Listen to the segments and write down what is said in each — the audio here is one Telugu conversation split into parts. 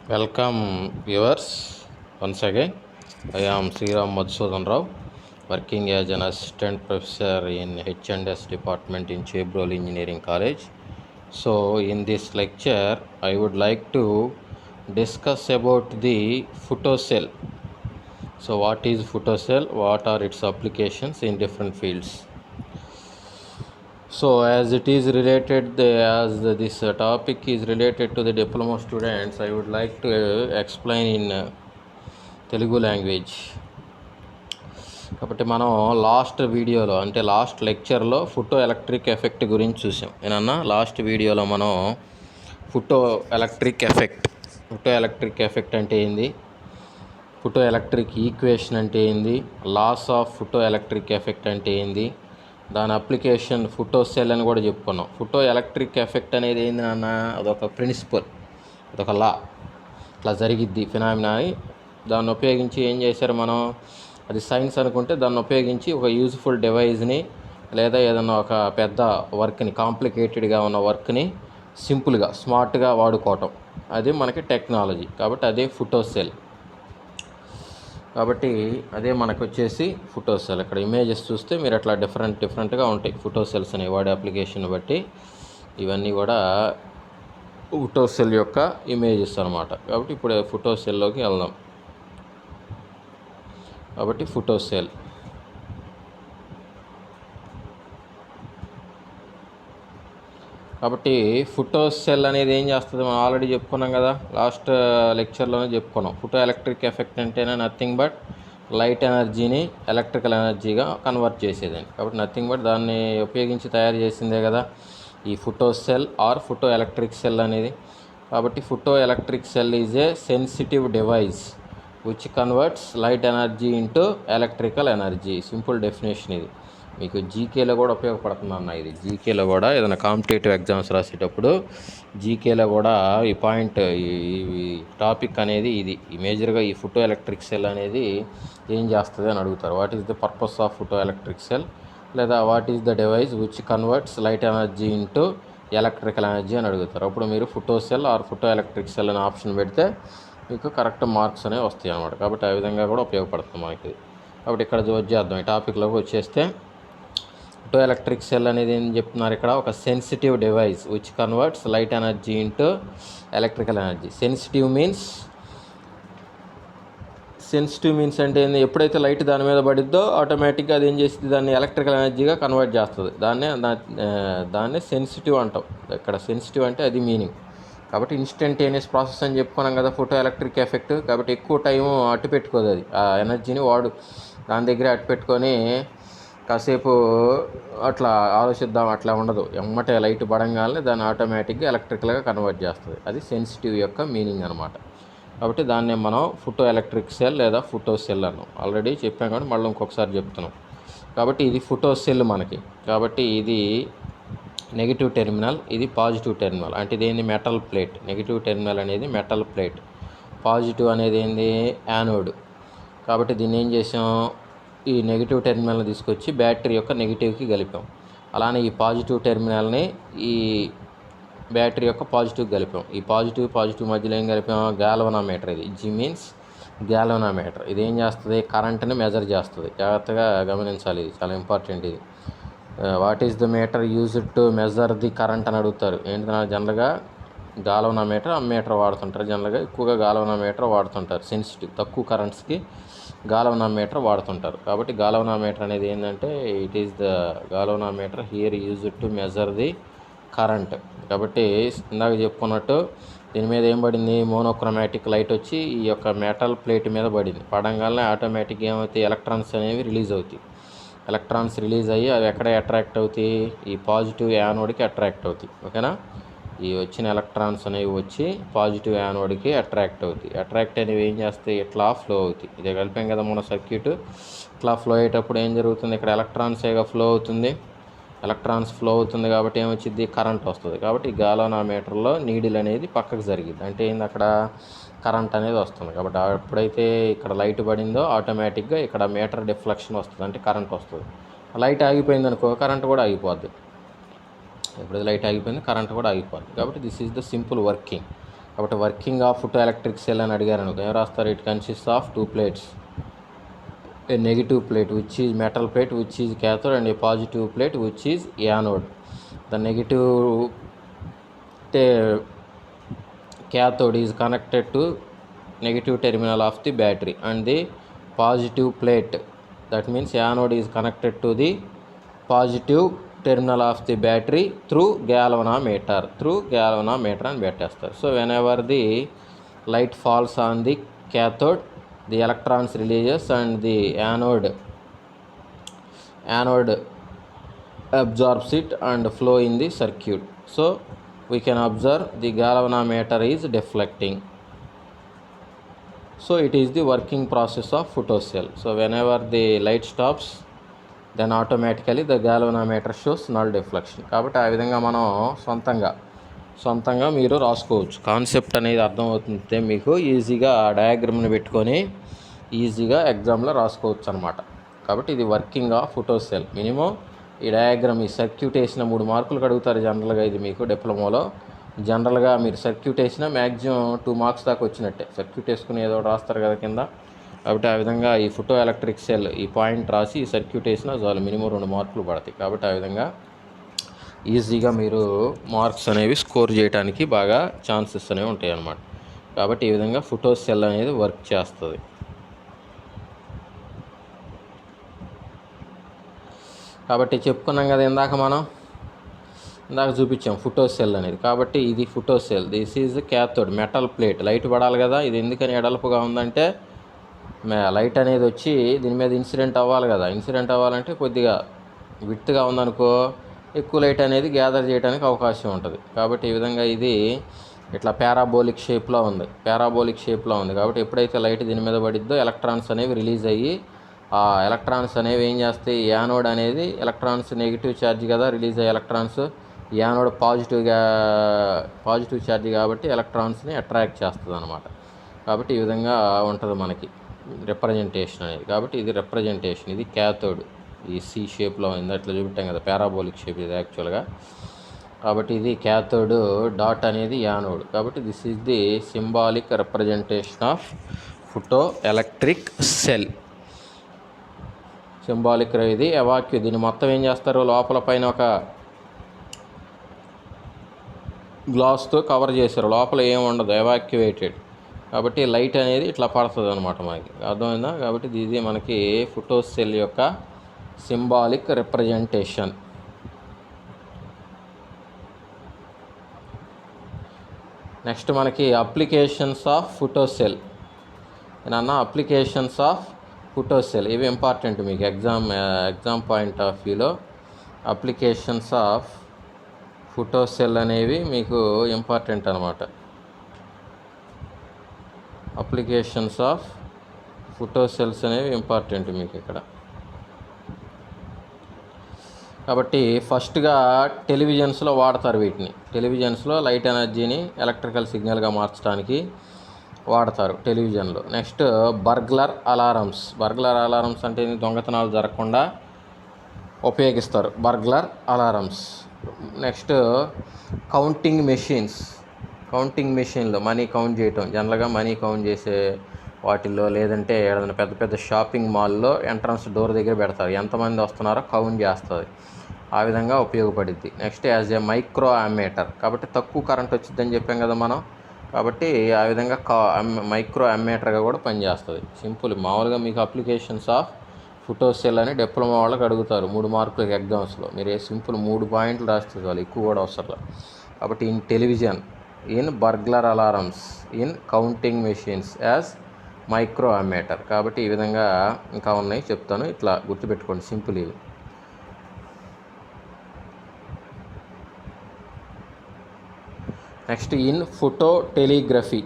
Welcome viewers. Once again, I am Sriram Madhusudan Rao, working as an assistant professor in H&S department in Chebrol Engineering College. So in this lecture, I would like to discuss about the photocell. So what is photocell? What are its applications in different fields? So as it is related, this topic is related to the diploma students, I would like to explain in Telugu language. కాబట్టి మనం లాస్ట్ వీడియోలో అంటే లాస్ట్ లెక్చర్లో ఫోటో ఎలక్ట్రిక్ ఎఫెక్ట్ గురించి చూసాం. ఏనన్నా లాస్ట్ వీడియోలో మనం ఫోటో ఎలక్ట్రిక్ ఎఫెక్ట్ అంటే ఏంది, ఫోటో ఎలక్ట్రిక్ ఈక్వేషన్ అంటే ఏంది, laws of photo electric effect అంటే ఏంది, దాని అప్లికేషన్ ఫోటో సెల్ అని కూడా చెప్పుకున్నాం. ఫోటో ఎలక్ట్రిక్ ఎఫెక్ట్ అనేది ఏంది నాన్న, అదొక ప్రిన్సిపల్, అదొక లా, ఇట్లా జరిగిద్ది ఫినామినా అని. దాన్ని ఉపయోగించి ఏం చేశారు మనం, అది సైన్స్ అనుకుంటే దాన్ని ఉపయోగించి ఒక యూజ్ఫుల్ డివైజ్ని లేదా ఏదన్నా ఒక పెద్ద వర్క్ని, కాంప్లికేటెడ్గా ఉన్న వర్క్ని సింపుల్గా స్మార్ట్గా వాడుకోవటం, అది మనకి టెక్నాలజీ. కాబట్టి అదే ఫోటో సెల్. కాబట్టి అదే మనకు వచ్చేసి ఫోటో సెల్. ఇక్కడ ఇమేజెస్ చూస్తే మీరు అట్లా డిఫరెంట్గా ఉంటాయి ఫోటో సెల్స్ అనేవి వాడే అప్లికేషన్ బట్టి. ఇవన్నీ కూడా ఫోటో సెల్ యొక్క ఇమేజెస్ అనమాట. కాబట్టి ఇప్పుడు ఫోటో సెల్లోకి వెళ్దాం. కాబట్టి ఫోటో సెల్, కాబట్టి ఫోటో సెల్ అనేది ఏం చేస్తుంది మనం ఆల్రెడీ చెప్పుకున్నాం కదా, లాస్ట్ లెక్చర్లోనే చెప్పుకున్నాం. ఫోటో ఎలక్ట్రిక్ ఎఫెక్ట్ అంటేనే నథింగ్ బట్ లైట్ ఎనర్జీని ఎలక్ట్రికల్ ఎనర్జీగా కన్వర్ట్ చేసేదని. కాబట్టి నథింగ్ బట్ దాన్ని ఉపయోగించి తయారు చేసిందే కదా ఈ photo cell or photo electric cell అనేది. కాబట్టి photo electric cell is a sensitive device which converts light energy into electrical energy. Simple definition ఇది. మీకు జీకేలో కూడా ఉపయోగపడుతుంది అన్న. ఇది జీకేలో కూడా ఏదైనా కాంపిటేటివ్ ఎగ్జామ్స్ రాసేటప్పుడు జీకేలో కూడా ఈ పాయింట్, ఈ టాపిక్ అనేది ఇది మేజర్గా. ఈ ఫోటో ఎలక్ట్రిక్ సెల్ అనేది ఏం చేస్తుంది అని అడుగుతారు. What is the purpose of photo electric cell, లేదా what is the device which converts light energy into electrical energy అని అడుగుతారు. అప్పుడు మీరు photo cell or photo electric cell అనే ఆప్షన్ పెడితే మీకు కరెక్ట్ మార్క్స్ అనేవి వస్తాయి అన్నమాట. కాబట్టి ఆ విధంగా కూడా ఉపయోగపడుతుంది మనకి. కాబట్టి ఇక్కడ వచ్చేద్దాం, ఈ టాపిక్లోకి వచ్చేస్తే ఫోటో ఎలక్ట్రిక్ సెల్ అనేది ఏం చెప్తున్నారు ఇక్కడ, ఒక sensitive device which converts light energy into electrical energy. Sensitive means అంటే ఏంది, ఎప్పుడైతే లైట్ దాని మీద పడిద్దో ఆటోమేటిక్గా అది ఏం చేస్తుంది, దాన్ని ఎలక్ట్రికల్ ఎనర్జీగా కన్వర్ట్ చేస్తుంది. దాన్నే సెన్సిటివ్ అంటాం. ఇక్కడ సెన్సిటివ్ అంటే అది మీనింగ్. కాబట్టి ఇన్స్టంటేనియస్ ప్రాసెస్ అని చెప్పుకున్నాం కదా ఫోటో ఎలక్ట్రిక్ ఎఫెక్ట్. కాబట్టి ఎక్కువ టైం అట్టు పెట్టుకోదు, అది ఆ ఎనర్జీని దాని దగ్గర అట్టు పెట్టుకొని కాసేపు అట్లా ఆలోచిద్దాం అట్లా ఉండదు. ఎమ్మటే లైట్ పడంగానే దాన్ని ఆటోమేటిక్గా ఎలక్ట్రికల్గా కన్వర్ట్ చేస్తుంది. అది సెన్సిటివ్ యొక్క మీనింగ్ అనమాట. కాబట్టి దాన్నే మనం ఫోటో ఎలక్ట్రిక్ సెల్ లేదా ఫోటో సెల్ అన్నాం. ఆల్రెడీ చెప్పాం కాబట్టి మళ్ళీ ఇంకొకసారి చెప్తున్నాం. కాబట్టి ఇది ఫోటో సెల్ మనకి. కాబట్టి ఇది నెగిటివ్ టెర్మినల్, ఇది పాజిటివ్ టెర్మినల్. అంటే ఇదేంది, మెటల్ ప్లేట్. నెగిటివ్ టెర్మినల్ అనేది మెటల్ ప్లేట్, పాజిటివ్ అనేది ఏంది, యానోడ్. కాబట్టి దీన్ని ఏం చేసాం, ఈ నెగిటివ్ టెర్మినల్ని తీసుకొచ్చి బ్యాటరీ యొక్క నెగిటివ్కి కలిపాం. అలానే ఈ పాజిటివ్ టెర్మినల్ని ఈ బ్యాటరీ యొక్క పాజిటివ్కి కలిపాం. ఈ పాజిటివ్ మధ్యలో ఏం కలిపాం, గాల్వనామీటర్. ఇది జీ మీన్స్ గాల్వనామీటర్. ఇది ఏం చేస్తుంది, కరెంట్ని మెజర్ చేస్తుంది. జాగ్రత్తగా గమనించాలి, ఇది చాలా ఇంపార్టెంట్. ఇది what is the meter used to measure the current అని అడుగుతారు. ఏంటంటే జనరల్గా గాల్వనామీటర్, అమ్మీటర్ వాడుతుంటారు. జనరల్గా ఎక్కువగా గాల్వనామీటర్ వాడుతుంటారు. సెన్సిటివ్ తక్కువ కరెంట్స్కి గాల్వనామీటర్ వాడుతుంటారు. కాబట్టి గాల్వనామీటర్ అనేది ఏంటంటే it is the galvanometer here used to measure the current. కాబట్టి ఇందాక చెప్పుకున్నట్టు దీని మీద ఏం పడింది, మోనోక్రోమాటిక్ లైట్ వచ్చి ఈ యొక్క మెటల్ ప్లేట్ మీద పడింది. పడంగానే ఆటోమేటిక్గా ఏమవుతాయి, ఎలక్ట్రాన్స్ అనేవి రిలీజ్ అవుతాయి. ఎలక్ట్రాన్స్ రిలీజ్ అయ్యి అవి ఎక్కడ అట్రాక్ట్ అవుతాయి, ఈ పాజిటివ్ యానోడ్కి అట్రాక్ట్ అవుతాయి. ఓకేనా, ఈ వచ్చిన ఎలక్ట్రాన్స్ అనేవి వచ్చి పాజిటివ్ యానోడ్కి అట్రాక్ట్ అవుతాయి. అట్రాక్ట్ అనేవి ఏం చేస్తాయి, ఇట్లా ఫ్లో అవుతాయి. ఇదే కలిపాం కదా మన సర్క్యూట్. ఇట్లా ఫ్లో అయ్యేటప్పుడు ఏం జరుగుతుంది, ఇక్కడ ఎలక్ట్రాన్సేగా ఫ్లో అవుతుంది. ఎలక్ట్రాన్స్ ఫ్లో అవుతుంది కాబట్టి ఏమొచ్చింది, కరెంట్ వస్తుంది. కాబట్టి ఈ గాల్వనామీటర్లో నీడిల్ అనేది పక్కకు జరిగింది. అంటే ఏంది, అక్కడ కరెంట్ అనేది వస్తుంది. కాబట్టి ఎప్పుడైతే ఇక్కడ లైట్ పడిందో ఆటోమేటిక్గా ఇక్కడ మీటర్ డిఫ్లెక్షన్ వస్తుంది, అంటే కరెంట్ వస్తుంది. లైట్ ఆగిపోయింది అనుకో, కరెంట్ కూడా ఆగిపోద్ది. ఎప్పుడైతే లైట్ ఆగిపోయింది కరెంట్ కూడా ఆగిపోద్ది. కాబట్టి this is the simple working. కాబట్టి working of photo electric cell అని అడిగారు అనుకో ఏం రాస్తారు? It consist of 2 plates, a negative plate which is metal plate which is cathode and a positive plate which is anode. The negative cathode is connected to negative terminal of the battery and the positive plate, that means anode, is connected to the positive terminal of the battery through galvanometer అని పెట్టేస్తారు. So whenever the light falls on the cathode, the electrons releases and the anode absorbs it and flow in the circuit. So we can observe the galvanometer is deflecting. So it is the working process of photocell. So whenever the light stops, then automatically the galvanometer shows null deflection. కాబట్టి ఆ విధంగా మనం సొంతంగా మీరు రాసుకోవచ్చు. కాన్సెప్ట్ అనేది అర్థమవుతుంటే మీకు ఈజీగా ఆ డయాగ్రామ్ని పెట్టుకొని ఈజీగా ఎగ్జామ్లో రాసుకోవచ్చు అనమాట. కాబట్టి ఇది వర్కింగ్ ఆఫ్ ఫోటోసెల్. మినిమం ఈ డయాగ్రామ్, ఈ సర్క్యూట్ వేసిన 3 మార్కులు అడుగుతారు జనరల్గా. ఇది మీకు డిప్లొమాలో జనరల్గా మీరు సర్క్యూట్ వేసినా మ్యాక్సిమం 2 మార్క్స్ దాకా వచ్చినట్టే. సర్క్యూట్ వేసుకుని ఏదో రాస్తారు కదా కింద. కాబట్టి ఆ విధంగా ఈ ఫోటో ఎలక్ట్రిక్ సెల్ ఈ పాయింట్ రాసి ఈ సర్క్యూట్ వేసినా చాలు, మినిమం 2 మార్కులు పడతాయి. కాబట్టి ఆ విధంగా ఈజీగా మీరు మార్క్స్ అనేవి స్కోర్ చేయడానికి బాగా ఛాన్సెస్ అనేవి ఉంటాయి అన్నమాట. కాబట్టి ఈ విధంగా ఫోటో సెల్ అనేది వర్క్ చేస్తుంది. కాబట్టి చెప్పుకున్నాం కదా ఇందాక చూపించాం ఫోటో సెల్ అనేది. కాబట్టి ఇది photo cell, this is cathode, metal plate. Light పడాలి కదా, ఇది ఎందుకని ఎడల్పుగా ఉందంటే లైట్ అనేది వచ్చి దీని మీద ఇన్సిడెంట్ అవ్వాలి కదా. ఇన్సిడెంట్ అవ్వాలంటే కొద్దిగా విడ్త్గా ఉందనుకో ఎక్కువ లైట్ అనేది గ్యాదర్ చేయడానికి అవకాశం ఉంటుంది. కాబట్టి ఈ విధంగా ఇది ఇట్లా పారాబోలిక్ షేప్లో ఉంది. కాబట్టి ఎప్పుడైతే లైట్ దీని మీద పడిద్దో ఎలక్ట్రాన్స్ అనేవి రిలీజ్ అయ్యి ఆ ఎలక్ట్రాన్స్ అనేవి ఏం చేస్తాయి, యానోడ్ అనేది ఎలక్ట్రాన్స్ నెగిటివ్ ఛార్జ్ కదా రిలీజ్ అయ్యే ఎలక్ట్రాన్స్, యానోడ్ పాజిటివ్ ఛార్జ్ కాబట్టి ఎలక్ట్రాన్స్ని అట్రాక్ట్ చేస్తుంది అనమాట. కాబట్టి ఈ విధంగా ఉంటుంది మనకి రిప్రజెంటేషన్ అనేది. కాబట్టి ఇది రిప్రజెంటేషన్, ఇది క్యాథోడ్. ఈ సి షేప్లో ఉంది, అట్లా చూపెట్టాం కదా, పారాబోలిక్ షేప్ ఇది యాక్చువల్గా. కాబట్టి ఇది క్యాథోడ్, డాట్ అనేది యానోడ్. కాబట్టి this is the symbolic representation of photo electric cell. Symbolic ఇది ఎవాక్యూ. దీన్ని మొత్తం ఏం చేస్తారు, లోపల పైన ఒక గ్లాస్తో కవర్ చేశారు, లోపల ఏం ఉండదు, ఎవాక్యువేటెడ్. కాబట్టి లైట్ అనేది ఇట్లా పడుతుంది అనమాట మనకి, అర్థమైందా? కాబట్టి ఇది మనకి ఫోటో సెల్ యొక్క సింబాలిక్ రిప్రజెంటేషన్. నెక్స్ట్ మనకి applications of photo cell. Applications of photo cell ఇవి ఇంపార్టెంట్ మీకు ఎగ్జామ్ పాయింట్ ఆఫ్ వ్యూలో. అప్లికేషన్స్ ఆఫ్ ఫోటో సెల్ అనేవి మీకు ఇంపార్టెంట్ అనమాట. అప్లికేషన్స్ ఆఫ్ ఫోటో సెల్స్ అనేవి ఇంపార్టెంట్ మీకు ఇక్కడ. కాబట్టి ఫస్ట్గా టెలివిజన్స్లో వాడతారు వీటిని. టెలివిజన్స్లో లైట్ ఎనర్జీని ఎలక్ట్రికల్ సిగ్నల్గా మార్చడానికి వాడతారు టెలివిజన్లో. నెక్స్ట్ బర్గ్లర్ అలారమ్స్ అంటే దొంగతనాలు జరగకుండా ఉపయోగిస్తారు, బర్గ్లర్ అలారమ్స్. నెక్స్ట్ కౌంటింగ్ మెషిన్లో మనీ కౌంట్ చేయటం, జనరల్గా మనీ కౌంట్ చేసే వాటిల్లో, లేదంటే ఏదైనా పెద్ద పెద్ద షాపింగ్ మాల్లో ఎంట్రన్స్ డోర్ దగ్గర పెడతారు, ఎంతమంది వస్తున్నారో కౌంట్ చేస్తుంది, ఆ విధంగా ఉపయోగపడుద్ది. Next as a micro ammeter, కాబట్టి తక్కువ కరెంట్ వచ్చిందని చెప్పాం కదా మనం, కాబట్టి ఆ విధంగా మైక్రో అమ్మీటర్గా కూడా పనిచేస్తుంది. సింపుల్. మామూలుగా మీకు అప్లికేషన్స్ ఆఫ్ ఫోటో సెల్ అని డిప్లొమా వాళ్ళకి అడుగుతారు 3 మార్కులకి ఎగ్జామ్స్లో. మీరు సింపుల్ 3 పాయింట్లు రాస్తే చాలు, ఎక్కువ కూడా అవసరం. కాబట్టి in television, in burglar alarms, in counting machines as micro ammeter. కాబట్టి ఈ విధంగా ఇంకా ఉన్నాయి, చెప్తాను, ఇట్లా గుర్తుపెట్టుకోండి, సింపుల్ ఇవి. Next in photo telegraphy.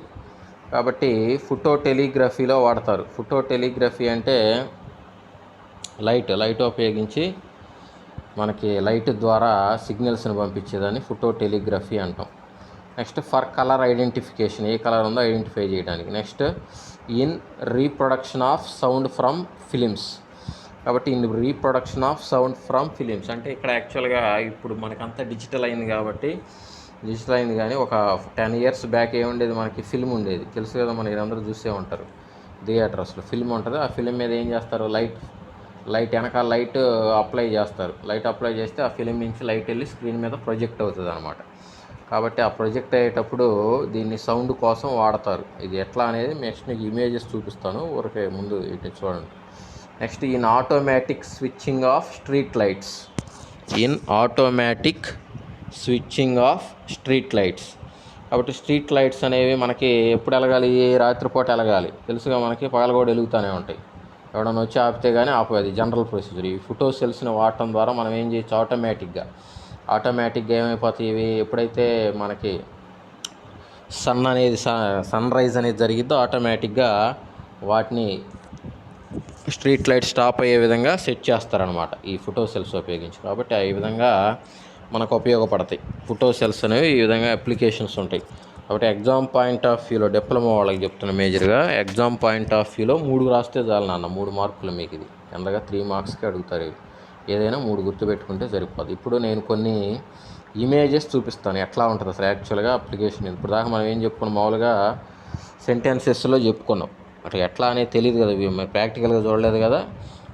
కాబట్టి ఫోటో టెలిగ్రఫీలో వాడతారు. ఫోటో టెలిగ్రఫీ అంటే లైట్ ఉపయోగించి మనకి లైట్ ద్వారా సిగ్నల్స్ని పంపించేదాన్ని ఫోటో టెలిగ్రఫీ అంటాం. నెక్స్ట్ ఫర్ కలర్ ఐడెంటిఫికేషన్, ఏ కలర్ ఉందో ఐడెంటిఫై చేయడానికి. Next in reproduction of sound from films. కాబట్టి in reproduction of sound from films అంటే ఇక్కడ యాక్చువల్గా ఇప్పుడు మనకంతా డిజిటల్ అయింది కాబట్టి డిజిటల్ అయింది. కానీ ఒక 10 years బ్యాక్ ఏముండేది, మనకి ఫిల్మ్ ఉండేది, తెలుసు కదా, మన అందరూ చూసే ఉంటారు. థియేటర్స్లో ఫిల్మ్ ఉంటుంది. ఆ ఫిల్మ్ మీద ఏం చేస్తారు, లైట్ వెనకాల లైట్ అప్లై చేస్తారు. లైట్ అప్లై చేస్తే ఆ ఫిలిం నుంచి లైట్ వెళ్ళి స్క్రీన్ మీద ప్రొజెక్ట్ అవుతుంది అనమాట. కాబట్టి ఆ ప్రొజెక్ట్ అయ్యేటప్పుడు దీన్ని సౌండ్ కోసం వాడతారు. ఇది ఎట్లా అనేది నెక్స్ట్ మీకు ఇమేజెస్ చూపిస్తాను, ఊరికే ముందు ఇటు చూడండి. Next in automatic switching of street lights. In automatic switching of street lights. కాబట్టి స్ట్రీట్ లైట్స్ అనేవి మనకి ఎప్పుడు వెలగాలి, రాత్రిపూట వెలగాలి, తెలుసుగా, మనకి పగలు కూడా వెలుగుతూనే ఉంటాయి. ఎవడన్నా వచ్చి ఆపితే కానీ ఆపేది జనరల్ ప్రొసీజర్. ఈ ఫోటో సెల్స్ని వాడటం ద్వారా మనం ఏం చేయొచ్చు, ఆటోమేటిక్గా ఏమైపోతాయి ఇవి, ఎప్పుడైతే మనకి సన్ రైజ్ అనేది జరిగిద్దో ఆటోమేటిక్గా వాటిని స్ట్రీట్ లైట్ స్టాప్ అయ్యే విధంగా సెట్ చేస్తారనమాట ఈ ఫోటో సెల్స్ ఉపయోగించి. కాబట్టి ఈ విధంగా మనకు ఉపయోగపడతాయి ఫోటో సెల్స్ అనేవి. ఈ విధంగా అప్లికేషన్స్ ఉంటాయి. కాబట్టి ఎగ్జామ్ పాయింట్ ఆఫ్ వ్యూలో డిప్లొమా వాళ్ళకి చెప్తున్నా, మేజర్గా ఎగ్జామ్ పాయింట్ ఆఫ్ వ్యూలో 3 రాస్తే చాలు నాన్న, 3 మార్కులు మీకు. ఇది ఎంతగా 3 మార్క్స్కి అడుగుతారు. ఏదైనా 3 గుర్తుపెట్టుకుంటే సరిపోదు. ఇప్పుడు నేను కొన్ని ఇమేజెస్ చూపిస్తాను ఎట్లా ఉంటుంది అసలు యాక్చువల్గా అప్లికేషన్. ఇప్పుడు దాకా మనం ఏం చెప్పుకున్నాం, మామూలుగా సెంటెన్సెస్లో చెప్పుకున్నాం. అట్లా ఎట్లా అనేది తెలియదు కదా, ప్రాక్టికల్గా చూడలేదు కదా.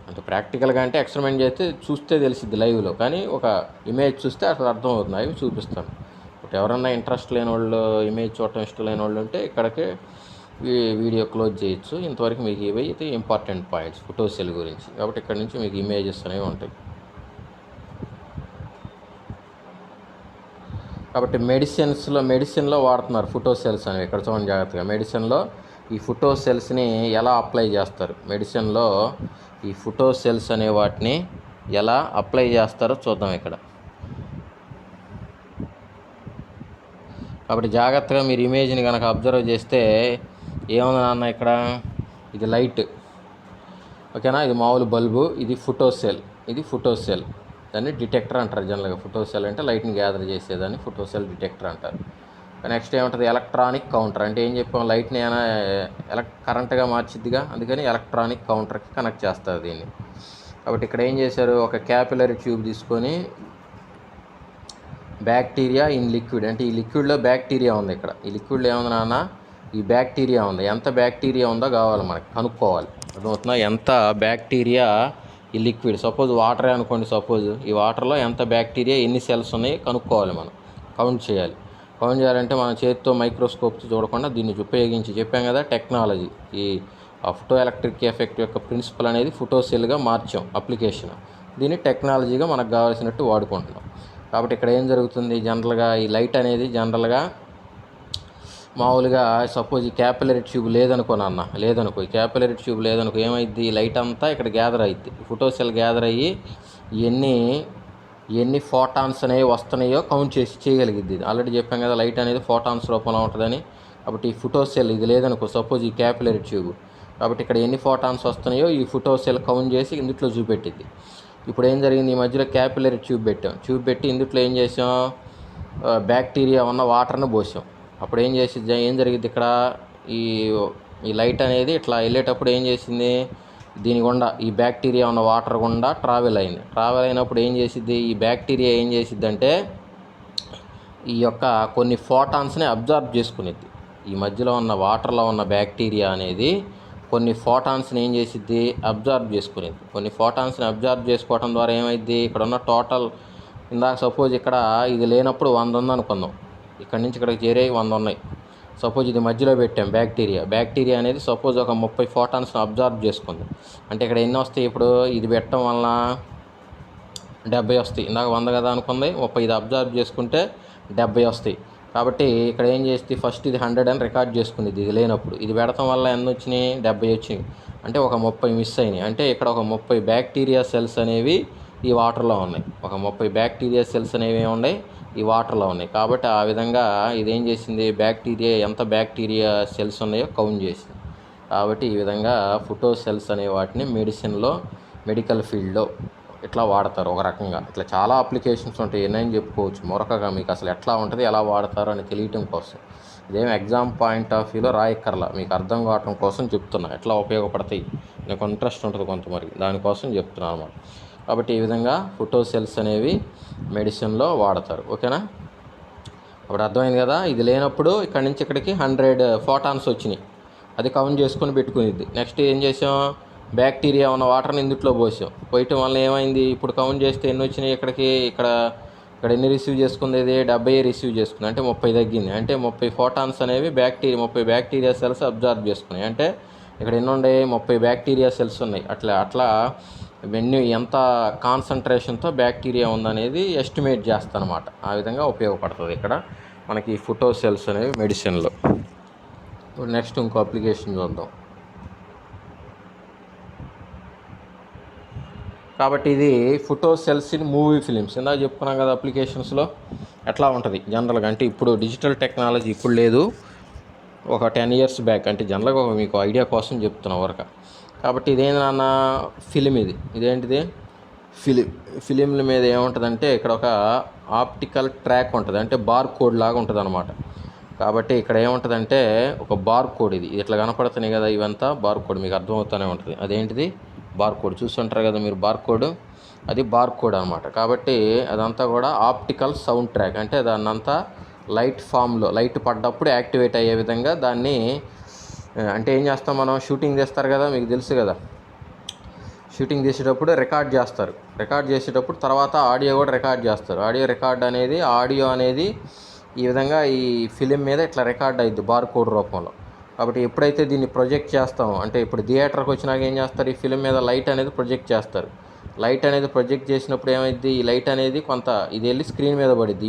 అంటే ప్రాక్టికల్గా అంటే ఎక్స్పెరిమెంట్ చేస్తే చూస్తే తెలిసిద్ది లైవ్లో, కానీ ఒక ఇమేజ్ చూస్తే అసలు అర్థం అవుతుంది. అవి చూపిస్తాను. బట్ ఎవరన్నా ఇంట్రెస్ట్ లేని వాళ్ళు, ఇమేజ్ చూడటం ఇష్టం లేని వాళ్ళు ఉంటే ఇక్కడికే వీడియో క్లోజ్ చేయొచ్చు. ఇంతవరకు మీకు ఇవి అయితే ఇంపార్టెంట్ పాయింట్స్ ఫోటో సెల్ గురించి. కాబట్టి ఇక్కడ నుంచి మీకు ఇమేజెస్ అనేవి ఉంటాయి. కాబట్టి మెడిసిన్లో వాడుతున్నారు ఫోటో సెల్స్ అనేవి. ఇక్కడ చూడండి జాగ్రత్తగా, మెడిసిన్లో ఈ ఫోటో సెల్స్ని ఎలా అప్లై చేస్తారు, మెడిసిన్లో ఈ ఫోటో సెల్స్ అనే వాటిని ఎలా అప్లై చేస్తారో చూద్దాం ఇక్కడ. కాబట్టి జాగ్రత్తగా మీరు ఇమేజ్ని కనుక అబ్జర్వ్ చేస్తే ఏముంది నాన్న ఇక్కడ, ఇది లైట్, ఓకేనా, ఇది మామూలు బల్బు, ఇది ఫోటో సెల్, దాన్ని డిటెక్టర్ అంటారు జనరల్గా. ఫోటో సెల్ అంటే లైట్ని గ్యాదర్ చేసేదాన్ని ఫోటో సెల్ డిటెక్టర్ అంటారు. నెక్స్ట్ ఏముంటుంది, ఎలక్ట్రానిక్ కౌంటర్. అంటే ఏం చెప్పాం, లైట్ని ఏమైనా కరెంట్గా మార్చిద్దిగా, అందుకని ఎలక్ట్రానిక్ కౌంటర్కి కనెక్ట్ చేస్తారు దీన్ని. కాబట్టి ఇక్కడ ఏం చేశారు, ఒక క్యాపిలరీ ట్యూబ్ తీసుకొని బ్యాక్టీరియా ఇన్ లిక్విడ్, అంటే ఈ లిక్విడ్లో బ్యాక్టీరియా ఉంది. ఇక్కడ ఈ లిక్విడ్లో ఏముంది నాన్న, ఈ బ్యాక్టీరియా ఉంది. ఎంత బ్యాక్టీరియా ఉందో కావాలి మనకి, కనుక్కోవాలి. అర్థమవుతుందా, ఎంత బ్యాక్టీరియా ఈ లిక్విడ్, సపోజ్ వాటరే అనుకోండి, సపోజ్ ఈ వాటర్లో ఎంత బ్యాక్టీరియా, ఎన్ని సెల్స్ ఉన్నాయి కనుక్కోవాలి మనం, కౌంట్ చేయాలి. కౌంట్ చేయాలంటే మన చేతితో మైక్రోస్కోప్తో చూడకుండా దీన్ని ఉపయోగించి, చెప్పాం కదా టెక్నాలజీ, ఈ ఫోటో ఎలక్ట్రిక్ ఎఫెక్ట్ యొక్క ప్రిన్సిపల్ అనేది ఫోటో సెల్గా మార్చాం అప్లికేషన్. దీన్ని టెక్నాలజీగా మనకు కావాల్సినట్టు వాడుకుంటున్నాం. కాబట్టి ఇక్కడ ఏం జరుగుతుంది, జనరల్గా ఈ లైట్ అనేది జనరల్గా మామూలుగా సపోజ్ ఈ క్యాపిలరీ ట్యూబ్ లేదనుకో, ఈ క్యాపిలరీ ట్యూబ్ లేదనుకో, ఏమైద్ది, ఈ లైట్ అంతా ఇక్కడ గ్యాదర్ అయ్యిద్ది. ఫోటో సెల్ గ్యాదర్ అయ్యి ఎన్ని ఫోటాన్స్ అనేవి వస్తున్నాయో కౌంట్ చేయగలిగిద్ది. ఆల్రెడీ చెప్పాం కదా లైట్ అనేది ఫోటాన్స్ రూపంలో ఉంటుందని. కాబట్టి ఈ ఫోటో సెల్ ఇది లేదనుకో, సపోజ్ ఈ క్యాపిలరీ ట్యూబ్, కాబట్టి ఇక్కడ ఎన్ని ఫోటాన్స్ వస్తున్నాయో ఈ ఫోటో సెల్ కౌంట్ చేసి ఇందులో చూపెట్టిద్ది. ఇప్పుడు ఏం జరిగింది, ఈ మధ్యలో క్యాపిలరీ ట్యూబ్ పెట్టి ఇందులో ఏం చేసాం, బ్యాక్టీరియా ఉన్న వాటర్ని పోసాం. అప్పుడు ఏం జరిగింది ఇక్కడ, ఈ లైట్ అనేది ఇట్లా వెళ్ళేటప్పుడు ఏం చేసింది, దీని గుండా ఈ బ్యాక్టీరియా ఉన్న వాటర్ గుండా ట్రావెల్ అయినప్పుడు ఏం చేసిద్ది, ఈ బ్యాక్టీరియా ఏం చేసిద్దంటే ఈ యొక్క కొన్ని ఫోటాన్స్ని అబ్జార్బ్ చేసుకునేది. ఈ మధ్యలో ఉన్న వాటర్లో ఉన్న బ్యాక్టీరియా అనేది కొన్ని ఫోటాన్స్ని ఏం చేసిద్ది, అబ్జార్బ్ చేసుకునేది. కొన్ని ఫోటాన్స్ని అబ్జార్బ్ చేసుకోవడం ద్వారా ఏమైద్ది, ఇక్కడ ఉన్న టోటల్, ఇందాక సపోజ్ ఇక్కడ ఇది లేనప్పుడు 100 ఉంది అనుకుందాం, ఇక్కడ నుంచి ఇక్కడికి చేరే 100 ఉన్నాయి. సపోజ్ ఇది మధ్యలో పెట్టాం బ్యాక్టీరియా అనేది సపోజ్ ఒక 30 ఫోటాన్స్ని అబ్జార్బ్ చేసుకుంది. అంటే ఇక్కడ ఎన్ని వస్తాయి, ఇప్పుడు ఇది పెట్టడం వలన 70 వస్తాయి. ఇందాక 100 కదా అనుకుంది, 30 ఇది అబ్జార్బ్ చేసుకుంటే 70 వస్తాయి. కాబట్టి ఇక్కడ ఏం చేస్తే ఫస్ట్ ఇది 100 అని రికార్డ్ చేసుకునేది ఇది లేనప్పుడు. ఇది పెడతాం వల్ల ఎన్ని వచ్చినాయి, 70 వచ్చినాయి. అంటే ఒక 30 మిస్ అయినాయి. అంటే ఇక్కడ ఒక 30 బ్యాక్టీరియా సెల్స్ అనేవి ఈ వాటర్లో ఉన్నాయి. ఒక 30 బ్యాక్టీరియా సెల్స్ అనేవి ఉన్నాయి ఈ వాటర్లో ఉన్నాయి. కాబట్టి ఆ విధంగా ఇదేం చేసింది, ఎంత బ్యాక్టీరియా సెల్స్ ఉన్నాయో కౌంట్ చేసింది. కాబట్టి ఈ విధంగా ఫోటో సెల్స్ అనే వాటిని మెడికల్ ఫీల్డ్లో ఇట్లా వాడతారు. ఒక రకంగా ఇట్లా చాలా అప్లికేషన్స్ ఉంటాయి, ఎన్నైనా చెప్పుకోవచ్చు. మరొకగా మీకు అసలు ఎట్లా ఉంటుంది, ఎలా వాడతారు అని తెలియటం కోసం, ఇదేం ఎగ్జామ్ పాయింట్ ఆఫ్ వ్యూలో రాయక్కర్లా, మీకు అర్థం కావటం కోసం చెప్తున్నా. ఎట్లా ఉపయోగపడతాయి, నాకు ఇంట్రెస్ట్ ఉంటుంది కొంతమరికి, దానికోసం చెప్తున్నాను అన్నమాట. కాబట్టి ఈ విధంగా ఫోటో సెల్స్ అనేవి మెడిసిన్లో వాడతారు. ఓకేనా. అప్పుడు అర్థమైంది కదా. ఇది లేనప్పుడు ఇక్కడ నుంచి ఇక్కడికి 100 ఫోటాన్స్ వచ్చినాయి, అది కౌంట్ చేసుకొని పెట్టుకునిద్ది. నెక్స్ట్ ఏం చేసాం, బ్యాక్టీరియా ఉన్న వాటర్ని ఇందుట్లో పోసాం, పోయటం వల్ల ఏమైంది, ఇప్పుడు కౌంట్ చేస్తే ఎన్ని వచ్చినాయి ఇక్కడికి, ఇక్కడ ఎన్ని రిసీవ్ చేసుకుంది, ఇది 70 రిసీవ్ చేసుకుంది, అంటే 30 తగ్గింది. అంటే 30 ఫోటాన్స్ అనేవి 30 బ్యాక్టీరియా సెల్స్ అబ్జర్వ్ చేసుకున్నాయి. అంటే ఇక్కడ ఎన్ని ఉన్నాయి, 30 బ్యాక్టీరియా సెల్స్ ఉన్నాయి. అట్లా ఇవన్నీ ఎంత కాన్సన్ట్రేషన్తో బ్యాక్టీరియా ఉందనేది ఎస్టిమేట్ చేస్తాను అనమాట. ఆ విధంగా ఉపయోగపడుతుంది ఇక్కడ మనకి ఫోటో సెల్స్ అనేవి మెడిసిన్లో. ఇప్పుడు నెక్స్ట్ ఇంకో అప్లికేషన్ చూద్దాం. కాబట్టి ఇది photo cells in movie films. ఇందాక చెప్పుకున్నాం కదా అప్లికేషన్స్లో ఎట్లా ఉంటుంది జనరల్గా. అంటే ఇప్పుడు డిజిటల్ టెక్నాలజీ ఇప్పుడు లేదు, ఒక 10 years బ్యాక్, అంటే జనరల్గా మీకు ఐడియా కోసం చెప్తున్నా వరకు. కాబట్టి ఇదేంటన్నా ఫిలిం, ఇదేంటిది ఫిలింల మీద ఏముంటుందంటే ఇక్కడ ఒక ఆప్టికల్ ట్రాక్ ఉంటుంది, అంటే బార్ కోడ్ లాగా ఉంటుంది అనమాట. కాబట్టి ఇక్కడ ఏముంటుందంటే ఒక బార్ కోడ్, ఇది ఇట్లా కనపడుతున్నాయి కదా, ఇవంతా బార్ కోడ్, మీకు అర్థమవుతూనే ఉంటుంది. అదేంటిది బార్ కోడ్, చూస్తుంటారు కదా మీరు బార్ కోడ్, అది బార్ కోడ్ అనమాట. కాబట్టి అదంతా కూడా ఆప్టికల్ సౌండ్ ట్రాక్, అంటే దాన్నంతా లైట్ ఫామ్లో, లైట్ పడ్డప్పుడు యాక్టివేట్ అయ్యే విధంగా దాన్ని, అంటే ఏం చేస్తాం మనం, షూటింగ్ చేస్తారు కదా, మీకు తెలుసు కదా, షూటింగ్ చేసేటప్పుడు రికార్డ్ చేస్తారు, రికార్డ్ చేసేటప్పుడు తర్వాత ఆడియో కూడా రికార్డ్ చేస్తారు. ఆడియో అనేది ఈ విధంగా ఈ ఫిలిం మీద ఇట్లా రికార్డ్ అయ్యిద్ది బార్ కోడ్ రూపంలో. కాబట్టి ఎప్పుడైతే దీన్ని ప్రొజెక్ట్ చేస్తామో, అంటే ఇప్పుడు థియేటర్కి వచ్చినాక ఏం చేస్తారు, ఈ ఫిలిం మీద లైట్ అనేది ప్రొజెక్ట్ చేస్తారు. లైట్ అనేది ప్రొజెక్ట్ చేసినప్పుడు ఏమైంది, ఈ లైట్ అనేది కొంత ఇది వెళ్ళి స్క్రీన్ మీద పడిద్ది.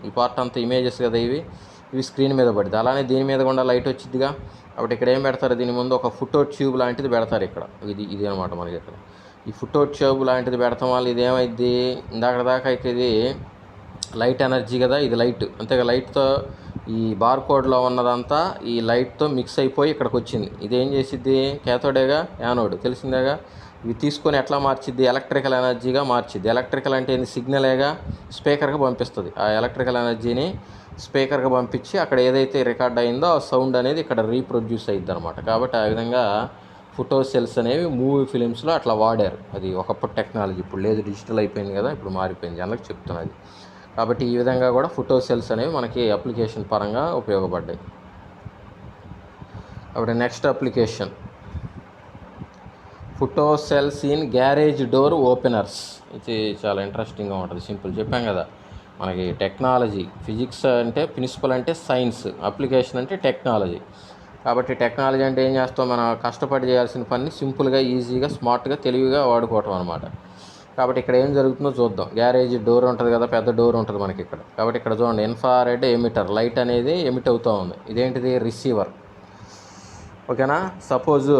ఈ పార్ట్ అంతా ఇమేజెస్ కదా, ఇవి స్క్రీన్ మీద పడిద్ది. అలానే దీని మీద కూడా లైట్ వచ్చిద్దిగా. కాబట్టి ఇక్కడ ఏం పెడతారు, దీని ముందు ఒక ఫోటో ట్యూబ్ లాంటిది పెడతారు. ఇక్కడ ఇది అనమాట మనకి. ఇక్కడ ఈ ఫోటో ట్యూబ్ లాంటిది పెడతాం వల్ల ఇది ఏమైద్ది, దాకా అయితే ఇది లైట్ ఎనర్జీ కదా, ఇది లైట్, అంతేగా లైట్తో ఈ బార్ కోడ్లో ఉన్నదంతా ఈ లైట్తో మిక్స్ అయిపోయి ఇక్కడికి వచ్చింది. ఇదేం చేసిద్ది, క్యాథోడేగా యానోడ్, తెలిసిందేగా. ఇవి తీసుకొని ఎట్లా మార్చిద్ది, ఎలక్ట్రికల్ ఎనర్జీగా మార్చిద్ది. ఎలక్ట్రికల్ అంటే ఏంది, సిగ్నలేగా, స్పీకర్కి పంపిస్తుంది. ఆ ఎలక్ట్రికల్ ఎనర్జీని స్పీకర్కి పంపించి అక్కడ ఏదైతే రికార్డ్ అయిందో ఆ సౌండ్ అనేది ఇక్కడ రీప్రొడ్యూస్ అయ్యిద్ది అనమాట. కాబట్టి ఆ విధంగా ఫోటో సెల్స్ అనేవి మూవీ ఫిలిమ్స్లో అట్లా వాడారు. అది ఒకప్పుడు టెక్నాలజీ, ఇప్పుడు లేదు, డిజిటల్ అయిపోయింది కదా, ఇప్పుడు మారిపోయింది, జనాలకు చెప్తున్నది. కాబట్టి ఈ విధంగా కూడా ఫోటో సెల్స్ అనేవి మనకి అప్లికేషన్ పరంగా ఉపయోగపడ్డాయి. కాబట్టి next application, photo cells in garage door openers. ఇది చాలా ఇంట్రెస్టింగ్గా ఉంటుంది. సింపుల్ చెప్పాం కదా, మనకి టెక్నాలజీ, ఫిజిక్స్ అంటే ప్రిన్సిపల్ అంటే సైన్స్, అప్లికేషన్ అంటే టెక్నాలజీ. కాబట్టి టెక్నాలజీ అంటే ఏం చేస్తాం, మనం కష్టపడి చేయాల్సిన పని సింపుల్గా, ఈజీగా, స్మార్ట్గా, తెలివిగా వాడుకోవటం అనమాట. కాబట్టి ఇక్కడ ఏం జరుగుతుందో చూద్దాం. గ్యారేజ్ డోర్ ఉంటుంది కదా, పెద్ద డోర్ ఉంటుంది మనకి ఇక్కడ. కాబట్టి ఇక్కడ చూడండి, ఇన్ఫ్రారెడ్ ఎమిటర్, లైట్ అనేది ఎమిట్ అవుతూ ఉంది. ఇదేంటిది, రిసీవర్. ఓకేనా. సపోజు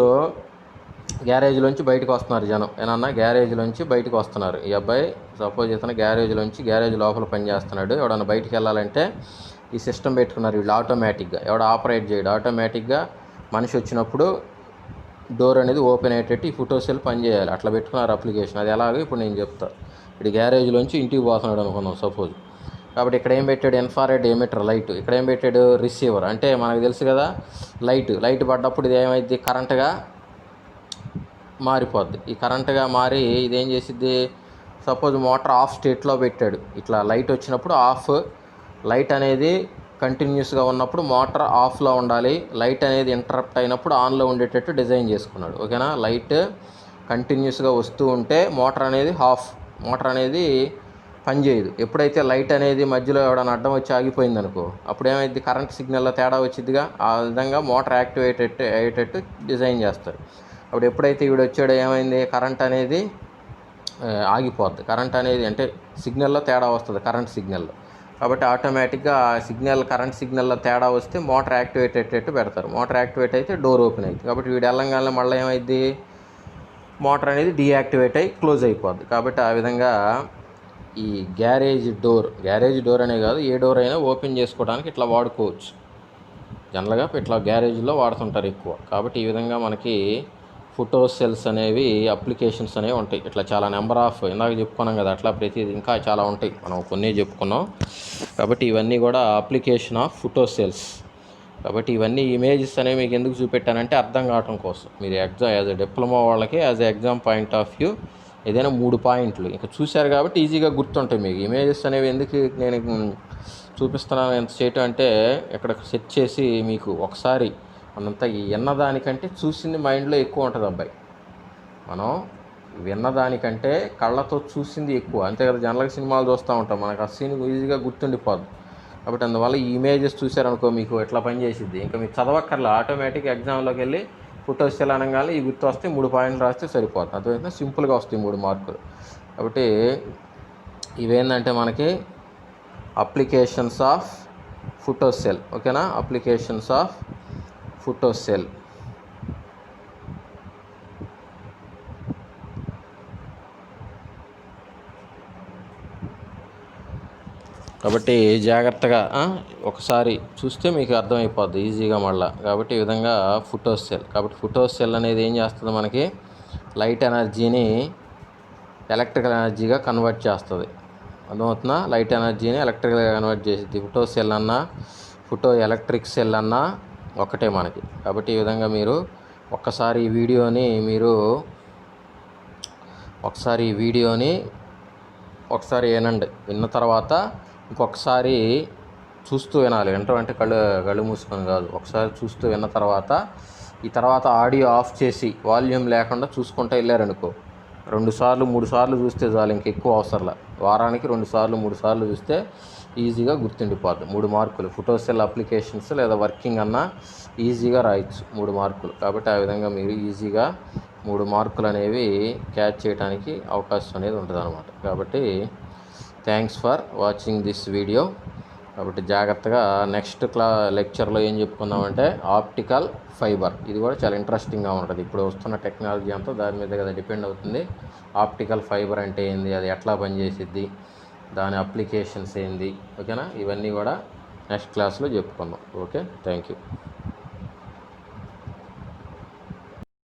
గ్యారేజ్లోంచి బయటకు వస్తున్నారు జనం, ఏమన్నా గ్యారేజ్లోంచి బయటకు వస్తున్నారు. ఈ అబ్బాయి సపోజ్ ఇతను గ్యారేజ్ లోపల పని చేస్తున్నాడు. ఎవడన్నా బయటికి వెళ్ళాలంటే ఈ సిస్టమ్ పెట్టుకున్నారు వీళ్ళు, ఆటోమేటిక్గా, ఎవడ ఆపరేట్ చేయడు, ఆటోమేటిక్గా మనిషి వచ్చినప్పుడు డోర్ అనేది ఓపెన్ అయ్యేటట్టు ఈ ఫోటో సెల్ పనిచేయాలి. అట్లా పెట్టుకున్నారు అప్లికేషన్. అది ఎలాగో ఇప్పుడు నేను చెప్తాను. ఇప్పుడు గ్యారేజ్లోంచి ఇంటికి పోతున్నాడు అనుకుందాం సపోజ్. కాబట్టి ఇక్కడ ఏం పెట్టాడు, ఇన్ఫ్రారెడ్ ఎమిటర్ లైట్. ఇక్కడ ఏం పెట్టాడు, రిసీవర్. అంటే మనకు తెలుసు కదా, లైట్ పడ్డప్పుడు ఇది ఏమైంది, కరెంటుగా మారిపోద్ది. ఈ కరెంటుగా మారి ఇదేం చేసిద్ది, సపోజ్ మోటార్ ఆఫ్ స్టేట్లో పెట్టాడు. ఇట్లా లైట్ వచ్చినప్పుడు ఆఫ్, లైట్ అనేది కంటిన్యూస్గా ఉన్నప్పుడు మోటార్ ఆఫ్లో ఉండాలి, లైట్ అనేది ఇంటరప్ట్ అయినప్పుడు ఆన్లో ఉండేటట్టు డిజైన్ చేసుకున్నాడు. ఓకేనా. లైట్ కంటిన్యూస్గా వస్తూ ఉంటే మోటార్ అనేది పనిచేయదు. ఎప్పుడైతే లైట్ అనేది మధ్యలో ఎవడన్నా అడ్డం వచ్చి ఆగిపోయింది అనుకో, అప్పుడు ఏమైంది, కరెంట్ సిగ్నల్లో తేడా వచ్చిద్దిగా. ఆ విధంగా మోటార్ యాక్టివేట్ అయ్యేటట్టు డిజైన్ చేస్తారు. అప్పుడు ఎప్పుడైతే వీడు వచ్చాడో ఏమైంది, కరెంట్ అనేది ఆగిపోద్ది. కరెంట్ అనేది అంటే సిగ్నల్లో తేడా వస్తుంది, కరెంట్ సిగ్నల్లో. కాబట్టి ఆటోమేటిక్గా కరెంట్ సిగ్నల్లో తేడా వస్తే మోటార్ యాక్టివేట్ అయ్యేటట్టు పెడతారు. మోటార్ యాక్టివేట్ అయితే డోర్ ఓపెన్ అవుతుంది. కాబట్టి వీడు వెళ్ళంగానే మళ్ళీ ఏమైంది, మోటార్ అనేది డీయాక్టివేట్ అయ్యి క్లోజ్ అయిపోద్ది. కాబట్టి ఆ విధంగా ఈ గ్యారేజ్ డోర్ అనే కాదు, ఏ డోర్ అయినా ఓపెన్ చేసుకోవడానికి ఇట్లా వాడుకోవచ్చు. జనరల్గా ఇట్లా గ్యారేజ్లో వాడుతుంటారు ఎక్కువ. కాబట్టి ఈ విధంగా మనకి ఫోటో సెల్స్ అనేవి అప్లికేషన్స్ అనేవి ఉంటాయి. ఇట్లా చాలా నెంబర్ ఆఫ్, ఇందాక చెప్పుకున్నాం కదా, అట్లా ప్రతిదీ ఇంకా చాలా ఉంటాయి, మనం కొన్ని చెప్పుకున్నాం. కాబట్టి ఇవన్నీ కూడా అప్లికేషన్ ఆఫ్ ఫోటో సెల్స్. కాబట్టి ఇవన్నీ ఇమేజెస్ అనేవి మీకు ఎందుకు చూపెట్టానంటే అర్థం కావటం కోసం. మీరు యాజ్ ఎ డిప్లొమా వాళ్ళకి as a exam point of view ఏదైనా 3 పాయింట్లు ఇంకా చూశారు కాబట్టి ఈజీగా గుర్తుంటాయి మీకు. ఇమేజెస్ అనేవి ఎందుకు నేను చూపిస్తున్నాను ఎంత చేయటం అంటే ఇక్కడ సెట్ చేసి మీకు ఒకసారి మనంతా ఈ విన్నదానికంటే చూసింది మైండ్లో ఎక్కువ ఉంటుంది అబ్బాయి. మనం విన్నదానికంటే కళ్ళతో చూసింది ఎక్కువ, అంతే కదా. జనరల్గా సినిమాలు చూస్తూ ఉంటాం, మనకు ఆ సీన్ ఈజీగా గుర్తుండిపోద్ది. కాబట్టి అందువల్ల ఈ ఇమేజెస్ చూసారనుకో మీకు ఎట్లా పనిచేసిద్ది. ఇంకా మీకు చదవక్కర్లా, ఆటోమేటిక్ ఎగ్జామ్లోకి వెళ్ళి ఫొటోస్ అనగానే ఈ గుర్తు వస్తే 3 పాయింట్లు రాస్తే సరిపోతుంది. అర్థమైతే సింపుల్గా వస్తాయి 3 మార్కులు. కాబట్టి ఇవేంటంటే మనకి అప్లికేషన్స్ ఆఫ్ ఫోటోసెల్. ఓకేనా, అప్లికేషన్స్ ఆఫ్ ఫోటోసెల్. కాబట్టి జాగ్రత్తగా ఒకసారి చూస్తే మీకు అర్థమైపోద్ది ఈజీగా మళ్ళీ. కాబట్టి ఈ విధంగా ఫోటోసెల్. కాబట్టి ఫోటోసెల్ అనేది ఏం చేస్తుంది, మనకి లైట్ ఎనర్జీని ఎలక్ట్రికల్ ఎనర్జీగా కన్వర్ట్ చేస్తుంది. అర్థమవుతుందా? లైట్ ఎనర్జీని ఎలక్ట్రికల్గా కన్వర్ట్ చేసేది. ఫోటోసెల్ అన్నా ఫోటో ఎలక్ట్రిక్ సెల్ అన్నా ఒకటే మనకి. కాబట్టి ఈ విధంగా మీరు ఒకసారి ఈ వీడియోని ఒకసారి వినండి. విన్న తర్వాత ఇంకొకసారి చూస్తూ వినాలి. వింటాం కళ్ళు మూసుకొని కాదు, ఒకసారి చూస్తూ విన్న తర్వాత ఈ తర్వాత ఆడియో ఆఫ్ చేసి వాల్యూమ్ లేకుండా చూసుకుంటూ వెళ్ళారనుకో, 2 సార్లు 3 సార్లు చూస్తే చాలు, ఇంకెక్కువ అవసరంలా. వారానికి 2 సార్లు 3 సార్లు చూస్తే ఈజీగా గుర్తుండిపోద్ది. 3 మార్కులు ఫోటోసెల్ అప్లికేషన్స్ లేదా వర్కింగ్ అన్నా ఈజీగా రాయొచ్చు 3 మార్కులు. కాబట్టి ఆ విధంగా మీరు ఈజీగా 3 మార్కులు అనేవి క్యాచ్ చేయడానికి అవకాశం అనేది ఉంటుంది అన్నమాట. కాబట్టి thanks for watching this video. కాబట్టి జాగ్రత్తగా నెక్స్ట్ లెక్చర్లో ఏం చెప్పుకుందామంటే ఆప్టికల్ ఫైబర్. ఇది కూడా చాలా ఇంట్రెస్టింగ్గా ఉంటుంది. ఇప్పుడు వస్తున్న టెక్నాలజీ అంతా దాని మీద కదా డిపెండ్ అవుతుంది. ఆప్టికల్ ఫైబర్ అంటే ఏంది, అది ఎట్లా పనిచేసిద్ది, దాని అప్లికేషన్స్ ఏంది, ఓకేనా. ఇవన్నీ కూడా నెక్స్ట్ క్లాస్లో చెప్పుకుందాం. Okay, thank you.